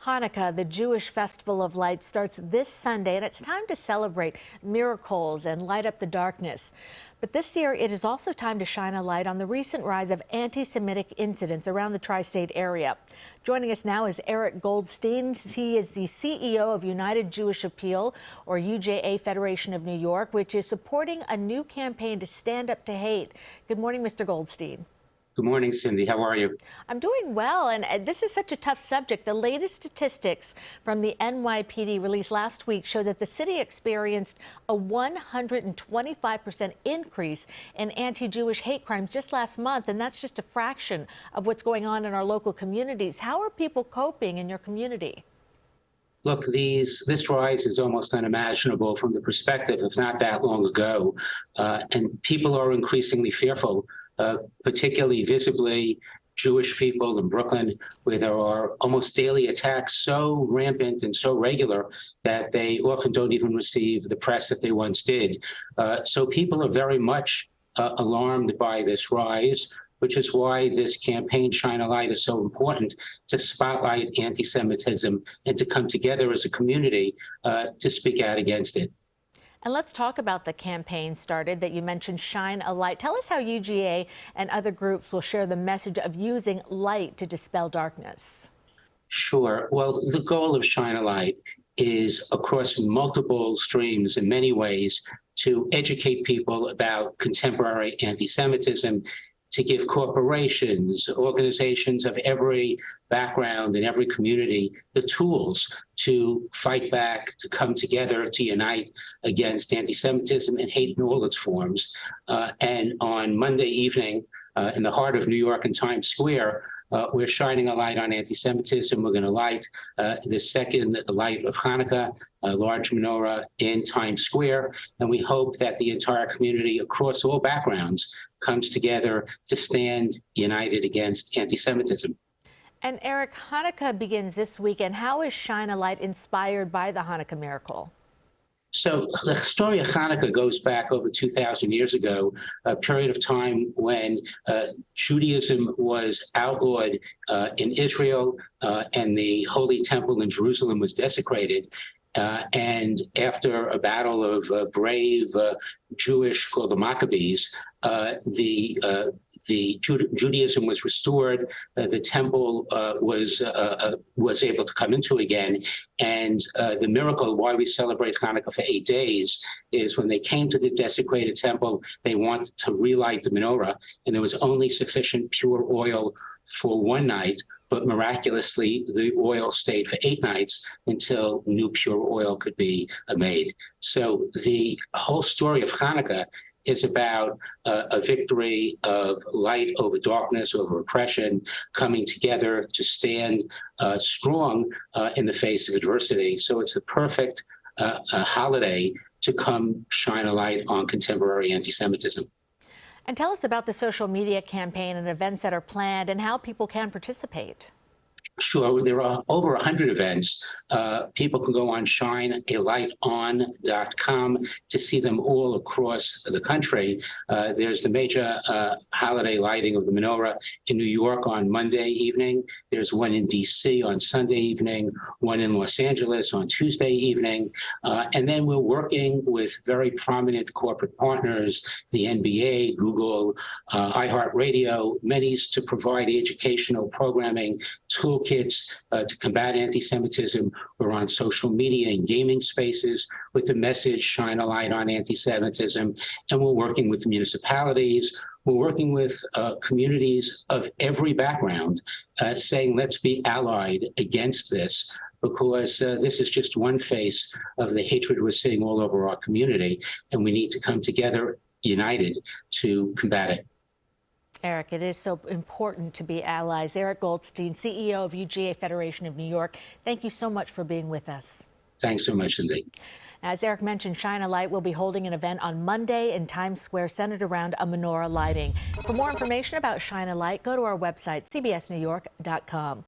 Hanukkah, the Jewish festival of lights, starts this Sunday, and it's time to celebrate miracles and light up the darkness. But this year, it is also time to shine a light on the recent rise of anti-Semitic incidents around the tri-state area. Joining us now is Eric Goldstein. He is the CEO of United Jewish Appeal, or UJA Federation of New York, which is supporting a new campaign to stand up to hate. Good morning, Mr. Goldstein. Good morning, Cindy. How are you? I'm doing well, and this is such a tough subject. The latest statistics from the NYPD released last week show that the city experienced a 125% increase in anti-Jewish hate crimes just last month, and that's just a fraction of what's going on in our local communities. How are people coping in your community? Look, this rise is almost unimaginable from the perspective of not that long ago, and people are increasingly fearful. Particularly visibly Jewish people in Brooklyn, where there are almost daily attacks so rampant and so regular that they often don't even receive the press that they once did. So people are very much alarmed by this rise, which is why this campaign, Shine a Light, is so important, to spotlight anti-Semitism and to come together as a community to speak out against it. And let's talk about the campaign started that you mentioned, Shine a Light. Tell us how UGA and other groups will share the message of using light to dispel darkness. Sure. Well, the goal of Shine a Light is across multiple streams in many ways to educate people about contemporary anti-Semitism, to give corporations, organizations of every background and every community the tools to fight back, to come together, to unite against anti-Semitism and hate in all its forms. And on Monday evening, in the heart of New York and Times Square, we're shining a light on anti-Semitism. We're going to light the second light of Hanukkah, a large menorah in Times Square. And we hope that the entire community across all backgrounds comes together to stand united against anti-Semitism. And Eric, Hanukkah begins this weekend. How is Shine a Light inspired by the Hanukkah miracle? So the story of Chanukah goes back over 2,000 years ago, a period of time when Judaism was outlawed in Israel and the Holy Temple in Jerusalem was desecrated. And after a battle of brave Jewish, called the Maccabees, Judaism was restored. The temple was able to come into again, and the miracle why we celebrate Hanukkah for 8 days is when they came to the desecrated temple, they wanted to relight the menorah, and there was only sufficient pure oil for one night. But miraculously, the oil stayed for 8 nights until new pure oil could be made. So the whole story of Hanukkah is about a victory of light over darkness, over oppression, coming together to stand strong in the face of adversity. So it's the perfect holiday to come shine a light on contemporary anti-Semitism. And tell us about the social media campaign and events that are planned and how people can participate. Sure. There are over 100 events. People can go on shinealighton.com to see them all across the country. There's the major holiday lighting of the menorah in New York on Monday evening. There's one in D.C. on Sunday evening, one in Los Angeles on Tuesday evening. And then we're working with very prominent corporate partners, the NBA, Google, iHeartRadio, many to provide educational programming, toolkits to combat anti-Semitism. We're on social media and gaming spaces with the message, Shine a Light on Anti-Semitism. And we're working with municipalities. We're working with communities of every background, saying, let's be allied against this, because this is just one face of the hatred we're seeing all over our community, and we need to come together united to combat it. Eric, it is so important to be allies. Eric Goldstein, CEO of UGA Federation of New York, thank you so much for being with us. Thanks so much, Cindy. As Eric mentioned, Shine a Light will be holding an event on Monday in Times Square centered around a menorah lighting. For more information about Shine a Light, go to our website, cbsnewyork.com.